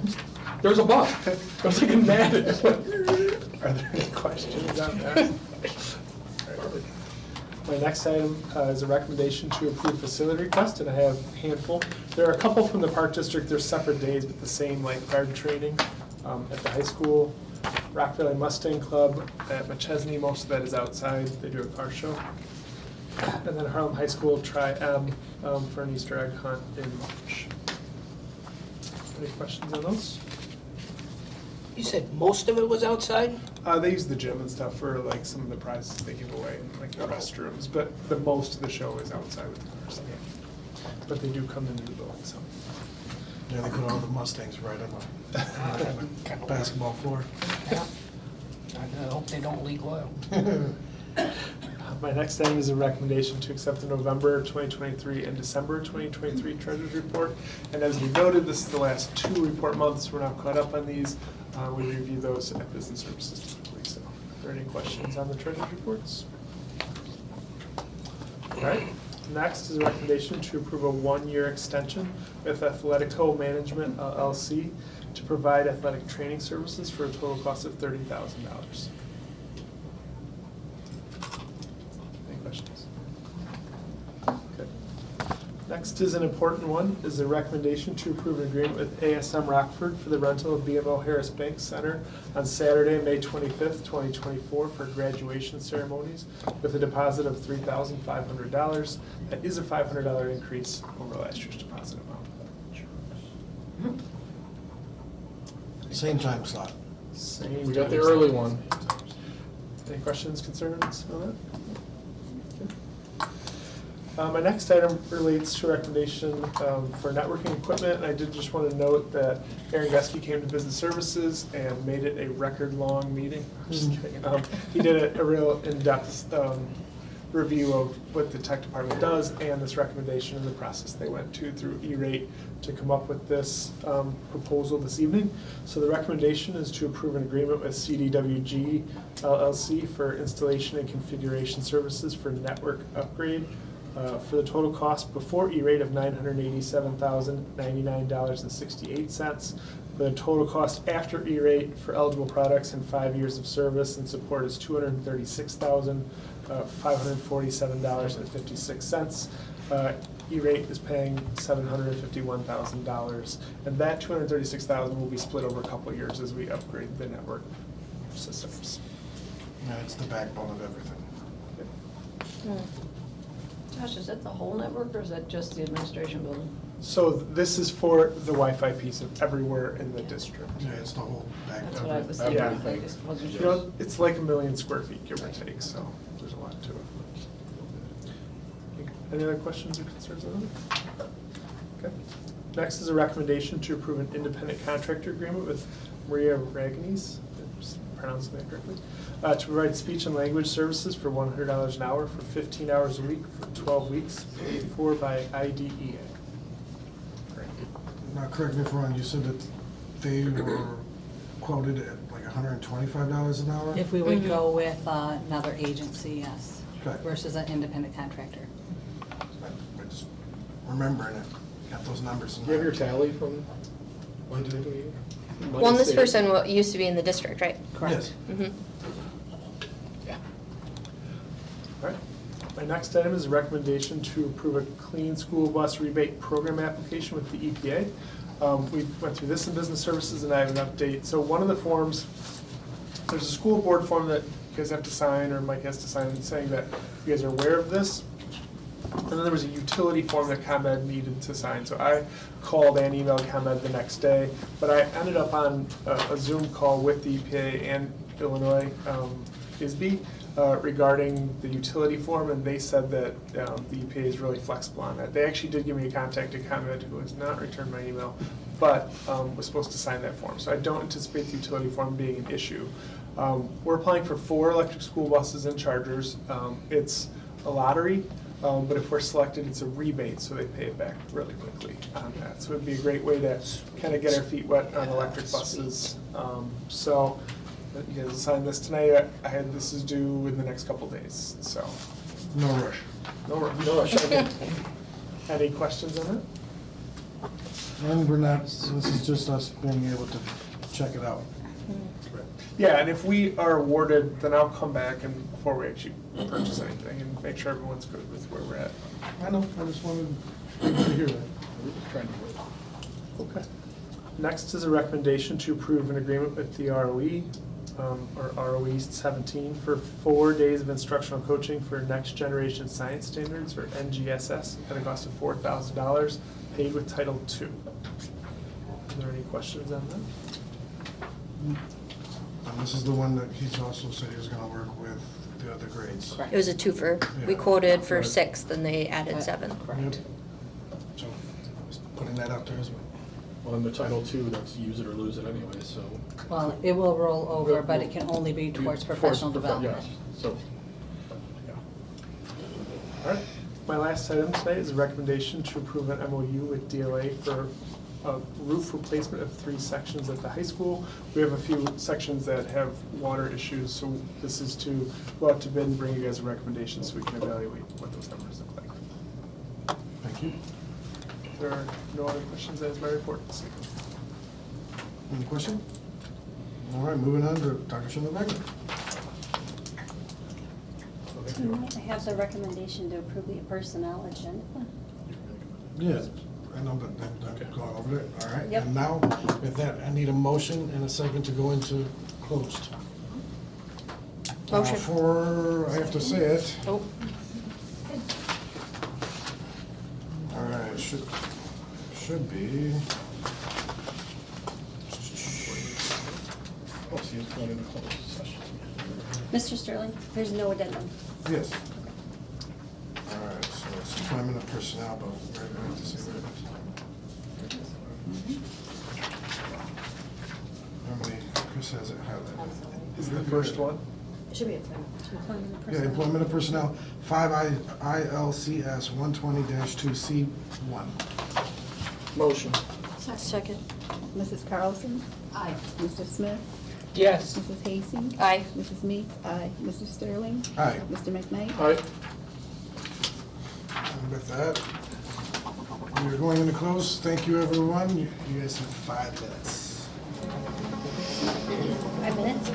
There's a bump. I was like mad. Are there any questions on that? All right. My next item is a recommendation to approve facility request, and I have a handful. There are a couple from the Park District. They're separate days, but the same lifeguard training at the high school. Rock Valley Mustang Club at McChesney, most of that is outside. They do a car show. And then Harlem High School Tri-M for an Easter egg hunt in March. Any questions on those? You said most of it was outside? They use the gym and stuff for like some of the prizes they give away, like the restrooms, but the most of the show is outside with the cars. But they do come into the building, so. Yeah, they put all the Mustangs right on the basketball floor. Yeah. I hope they don't leak oil. My next item is a recommendation to accept the November 2023 and December 2023 Treasurer's Report. And as we noted, this is the last 2 report months. We're now caught up on these. We review those at Business Services typically. So, are there any questions on the Treasurer's Reports? All right. Next is a recommendation to approve a 1-year extension with Athletico Management LLC to provide athletic training services for a total cost of $30,000. Any questions? Okay. Next is an important one, is a recommendation to approve an agreement with ASM Rockford for the rental of BMO Harris Bank Center on Saturday, May 25th, 2024 for graduation ceremonies with a deposit of $3,500. That is a $500 increase over last year's deposit amount. Same time slot. Same. We got the early one. Any questions, concerns on that? My next item relates to a recommendation for networking equipment. And I did just want to note that Aaron Geske came to Business Services and made it a record-long meeting. I'm just kidding. He did a real in-depth review of what the tech department does and this recommendation and the process they went to through E-Rate to come up with this proposal this evening. So the recommendation is to approve an agreement with CDWG LLC for installation and configuration services for network upgrade for the total cost before E-Rate of $987,099.68. The total cost after E-Rate for eligible products and 5 years of service and support is $236,547.56. E-rate is paying $751,000, and that $236,000 will be split over a couple of years as we upgrade the network systems. Yeah, it's the backbone of everything. Josh, is that the whole network or is that just the administration building? So this is for the Wi-Fi piece of everywhere in the district. Yeah, it's the whole That's what I was Yeah. thinking, I just wasn't You sure. know, it's like 1 million square feet, give or take, so there's a lot to it. Any other questions or concerns on that? Okay. Next is a recommendation to approve an independent contractor agreement with Maria Ragnes, if I'm pronouncing that correctly, to provide speech and language services for $100 an hour for 15 hours a week for 12 weeks, paid for by IDEA. Now, correct me if I'm wrong, you said that they were quoted at like $125 an hour? If we would go with another agency, yes, Okay. versus an independent contractor. I just remembering it, got those numbers in Do you have your there. tally from Monday meeting? Well, and this person used to be in the district, right? Yes. Mhm. All right. My next item is a recommendation to approve a clean school bus rebate program application with the EPA. We went through this in business services and I have an update. So one of the forms, there's a school board form that you guys have to sign, or Mike has to sign, saying that you guys are aware of this. And then there was a utility form that ComEd needed to sign. So I called and emailed ComEd the next day, but I ended up on a Zoom call with the EPA and Illinois ISB regarding the utility form, and they said that the EPA is really flexible on that. They actually did give me a contact at ComEd who has not returned my email, but was supposed to sign that form. So I don't anticipate the utility form being an issue. We're applying for 4 electric school buses and chargers. It's a lottery. But if we're selected, it's a rebate, so they pay it back really quickly on that. So it'd be a great way to kind of get our feet wet on electric buses. So you guys will sign this tonight. This is due in the next couple days, so. No rush. No rush. No rush. Any questions on it? And we're not, this is just us being able to check it out. Yeah, and if we are awarded, then I'll come back and before we actually purchase anything and make sure everyone's good with where we're at. I know, I just wanted to hear that. Okay. Next is a recommendation to approve an agreement with the ROE, or ROE 17, for 4 days of instructional coaching for Next Generation Science Standards, or NGSS, at a cost of $4,000, paid with Title II. Are there any questions on that? And this is the one that he's also said he was gonna work with the other grades. It was a twofer. We Yeah. quoted for 6, then they added 7. Yep. So, just putting that out there as well. Well, in the Title II, that's use it or lose it anyway, so. Well, it will roll over, but it can only be towards professional development. Yes, so, yeah. All right. My last item tonight is a recommendation to approve an MOU with DLA for a roof replacement of 3 sections at the high school. We have a few sections that have water issues, so this is to go out to bid and bring you guys a recommendation so we can evaluate what those numbers look like. Thank you. If there are no other questions, that is my report. Any question? All right, moving on to Dr. Schindler-Becker. Tonight I have the recommendation to approve the personnel agenda. Yes, I know that, I'm going over it, all right? Yep. And now, with that, I need a motion and a second to go into closed. Motion. I have to say it. Oh. All right, should be. Oh, so you're going into closed session. Mr. Sterling, there's no addendum. Yes. All right, so it's employment of personnel, but we're going to see what it is. Normally, Chris has it highlighted. Is it the first one? It should be employment of Yeah, employment of personnel, 5 ILCS 120-2C1. Motion. Second. Mrs. Carlson? Aye. Mr. Smith? Yes. Mrs. Hasty? Aye. Mrs. Meeks? Aye. Mr. Sterling? Aye. Mr. McKnight? Aye. And with that, we're going into close. Thank you, everyone. You guys have 5 minutes. 5 minutes?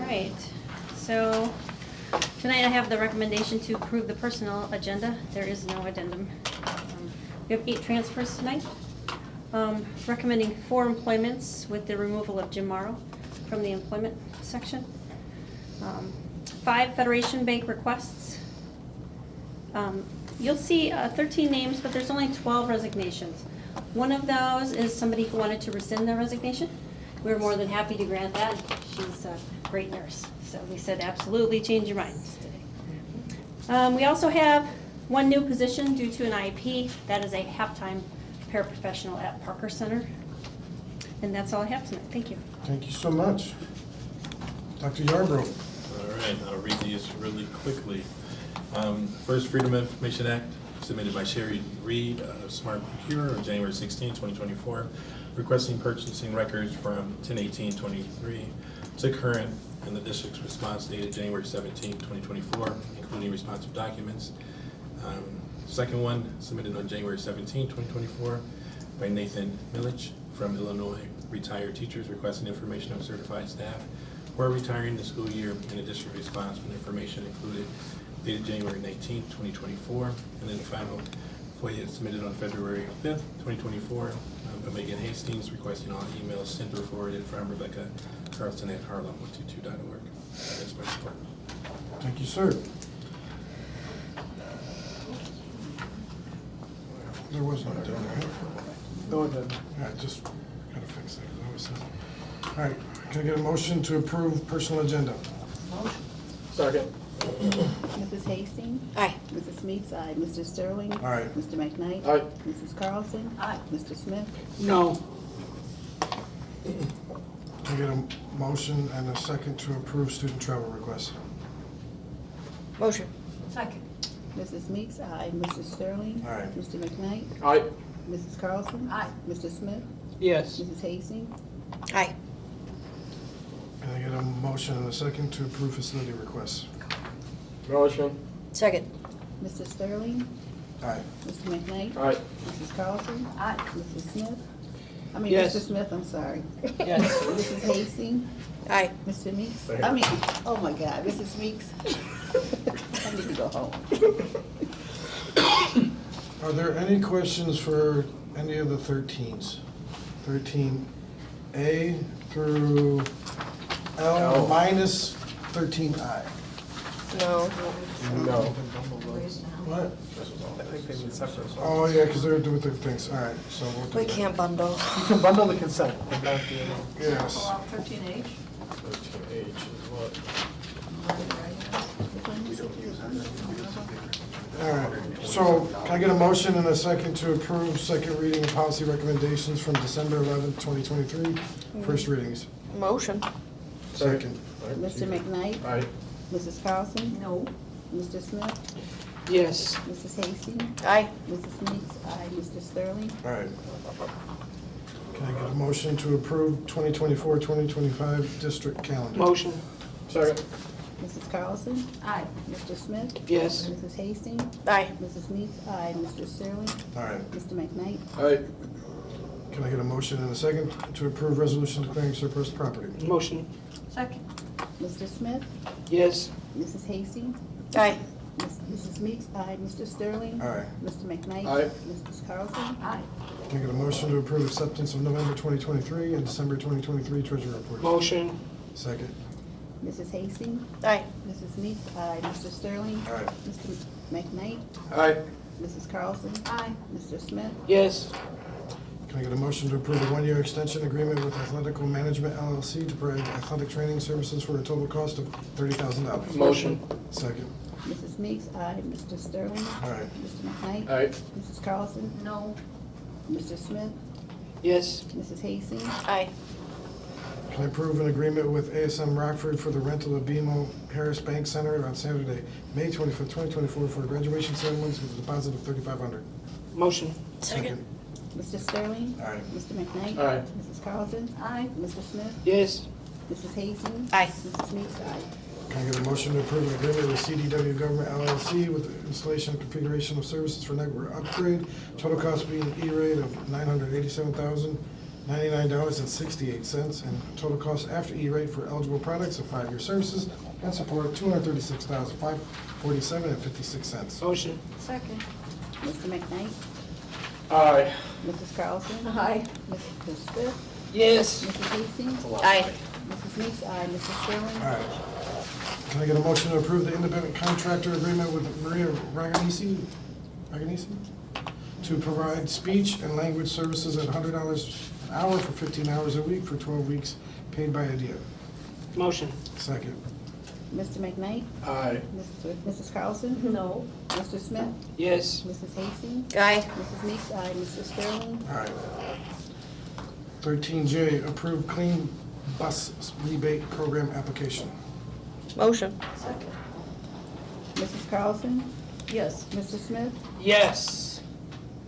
right, so tonight I have the recommendation to approve the personnel agenda. There is no addendum. We have 8 transfers tonight. Recommending 4 employments with the removal of Jim Morrow from the employment section. 5 Federation Bank requests. You'll see 13 names, but there's only 12 resignations. One of those is somebody who wanted to rescind their resignation. We're more than happy to grant that. She's a great nurse. So we said, absolutely, change your minds today. We also have 1 new position due to an IEP. That is a half-time paraprofessional at Parker Center. And that's all I have tonight. Thank you. Thank you so much. Dr. Yarbrough. All right, I'll read these really quickly. First, Freedom of Information Act, submitted by Sherry Reed of Smart Procure on January 16, 2024, requesting purchasing records from 10/18/23 to current and the district's response dated January 17, 2024, including responsive documents. Second one, submitted on January 17, 2024, by Nathan Milich from Illinois, retired teachers requesting information on certified staff who are retiring the school year in a district response with information included dated January 19, 2024. And then the final FOIA submitted on February 5th, 2024, by Megan Hastings requesting all emails sent or forwarded from Rebecca Carlson at harlem122.org. That's my report. Thank you, sir. There was no addendum, right? No addendum. Yeah, just gotta fix that. That was it. All right, can I get a motion to approve personal agenda? Second. Mrs. Hastings? Aye. Mrs. Meeks? Aye. Mr. Sterling? Aye. Mr. McKnight? Aye. Mrs. Carlson? Aye. Mr. Smith? No. Can I get a motion and a second to approve student travel requests? Motion. Second. Mrs. Meeks? Aye. Mr. Sterling? Aye. Mr. McKnight? Aye. Mrs. Carlson? Aye. Mr. Smith? Yes. Mrs. Hastings? Aye. Can I get a motion and a second to approve facility requests? Motion. Second. Mr. Sterling? Aye. Mr. McKnight? Aye. Mrs. Carlson? Aye. Mrs. Smith? I mean, Yes. Mr. Smith, I'm sorry. Yes. Mrs. Hastings? Aye. Mr. Meeks? Aye. I mean, oh my God, Mrs. Meeks? I need to go home. Are there any questions for any of the 13s? 13A through L minus 13I? No. No. What? I think they need separate. Oh, yeah, because they're doing different things. All right, so we'll do We that. can't bundle. You can bundle the consent, but not the. Yes. Pull out 13H. 13H is what? All right, so can I get a motion and a second to approve second reading of policy recommendations from December 11th, 2023? First readings. Motion. Second. Mr. McKnight? Aye. Mrs. Carlson? No. Mr. Smith? Yes. Mrs. Hastings? Aye. Mrs. Meeks? Aye. Mr. Sterling? All right. Can I get a motion to approve 2024-2025 district calendar? Motion. Second. Mrs. Carlson? Aye. Mr. Smith? Yes. Mrs. Hastings? Aye. Mrs. Meeks? Aye. Mr. Sterling? All right. Mr. McKnight? Aye. Can I get a motion and a second to approve resolution declaring surplus property? Motion. Second. Mr. Smith? Yes. Mrs. Hastings? Aye. Mrs. Meeks? Aye. Mr. Sterling? Aye. Mr. McKnight? Aye. Mrs. Carlson? Aye. Can I get a motion to approve acceptance of November 2023 and December 2023 treasury reports? Motion. Second. Mrs. Hastings? Aye. Mrs. Meeks? Aye. Mr. Sterling? Aye. Mr. McKnight? Aye. Mrs. Carlson? Aye. Mr. Smith? Yes. Can I get a motion to approve a one-year extension agreement with Athletical Management LLC to provide athletic training services for a total cost of $30,000? Motion. Second. Mrs. Meeks? Aye. Mr. Sterling? Aye. Mr. McKnight? Aye. Mrs. Carlson? No. Mr. Smith? Yes. Mrs. Hastings? Aye. Can I approve an agreement with ASM Rockford for the rental of BMO Harris Bank Center on Saturday, May 25th, 2024 for graduation ceremonies with a deposit of $3,500? Motion. Second. Mr. Sterling? Aye. Mr. McKnight? Aye. Mrs. Carlson? Aye. Mr. Smith? Yes. Mrs. Hastings? Aye. Mrs. Meeks? Aye. Can I get a motion to approve an agreement with CDW Government LLC with the installation and configuration of services for network upgrade, total cost being E-rate of $987,000, $99.68, and total cost after E-rate for eligible products of 5-year services and support, $236,547.56. Motion. Second. Mr. McKnight? Aye. Mrs. Carlson? Aye. Mr. Smith? Yes. Mrs. Hastings? Aye. Mrs. Meeks? Aye. Mrs. Sterling? All right. Can I get a motion to approve the independent contractor agreement with Maria Raganisi to provide speech and language services at $100 an hour for 15 hours a week for 12 weeks, paid by IDEA? Motion. Second. Mr. McKnight? Aye. Mrs. Carlson? No. Mr. Smith? Yes. Mrs. Hastings? Aye. Mrs. Meeks? Aye. Mr. Sterling? All right. 13J, approve clean bus rebate program application. Motion. Second. Mrs. Carlson? Yes. Mr. Smith? Yes.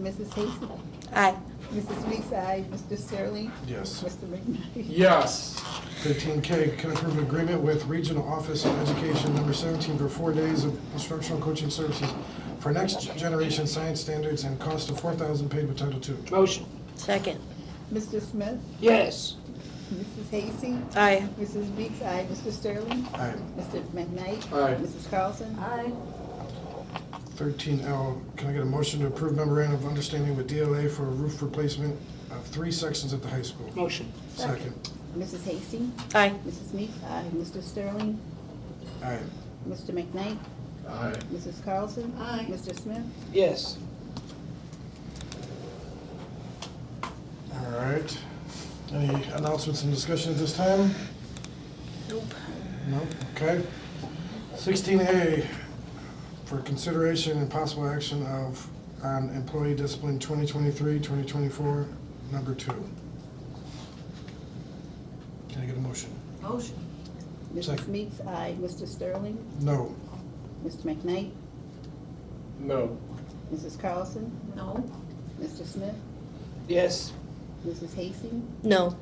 Mrs. Hastings? Aye. Mrs. Meeks? Aye. Mr. Sterling? Yes. Mr. McKnight? Yes. 13K, can approve an agreement with Regional Office of Education number 17 for 4 days of instructional coaching services for next generation science standards and cost of $4,000 paid with Title II. Motion. Second. Mr. Smith? Yes. Mrs. Hastings? Aye. Mrs. Meeks? Aye. Mr. Sterling? Aye. Mr. McKnight? Aye. Mrs. Carlson? Aye. 13L, can I get a motion to approve memorandum of understanding with DLA for a roof replacement of 3 sections at the high school? Motion. Second. Mrs. Hastings? Aye. Mrs. Meeks? Aye. Mr. Sterling? Aye. Mr. McKnight? Aye. Mrs. Carlson? Aye. Mr. Smith? Yes. All right. Any announcements and discussion at this time? Nope. No? Okay. 16A, for consideration and possible action on employee discipline 2023-2024, number 2. Can I get a motion? Motion. Mrs. Second. Meeks? Aye. Mr. Sterling? No. Mr. McKnight? No. Mrs. Carlson? No. Mr. Smith? Yes. Mrs. Hastings? No.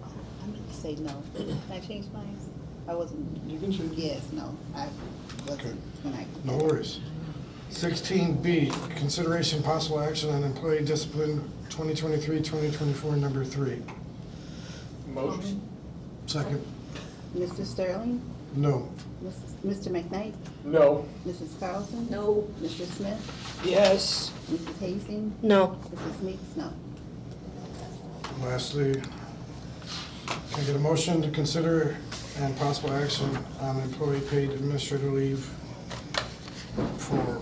I meant to say no. Can I change mine? I wasn't. You can change it. Yes, no. I Okay. wasn't when I. No worries. 16B, consideration possible action on employee discipline 2023-2024, number 3. Motion. Second. Mr. Sterling? No. Mr. McKnight? No. Mrs. Carlson? No. Mr. Smith? Yes. Mrs. Hastings? No. Mrs. Meeks? No. Lastly, can I get a motion to consider and possible action on employee paid administrative leave for,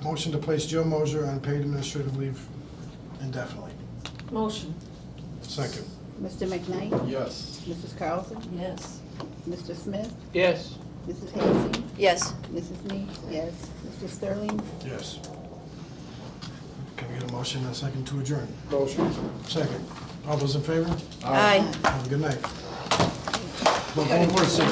motion to place Jill Mosier on paid administrative leave indefinitely? Motion. Second. Mr. McKnight? Yes. Mrs. Carlson? Yes. Mr. Smith? Yes. Mrs. Hastings? Yes. Mrs. Meeks? Yes. Mr. Sterling? Yes. Can I get a motion and a second to adjourn? Motion. Second. All those in favor? Aye. Have a good night. Well, one more, sir.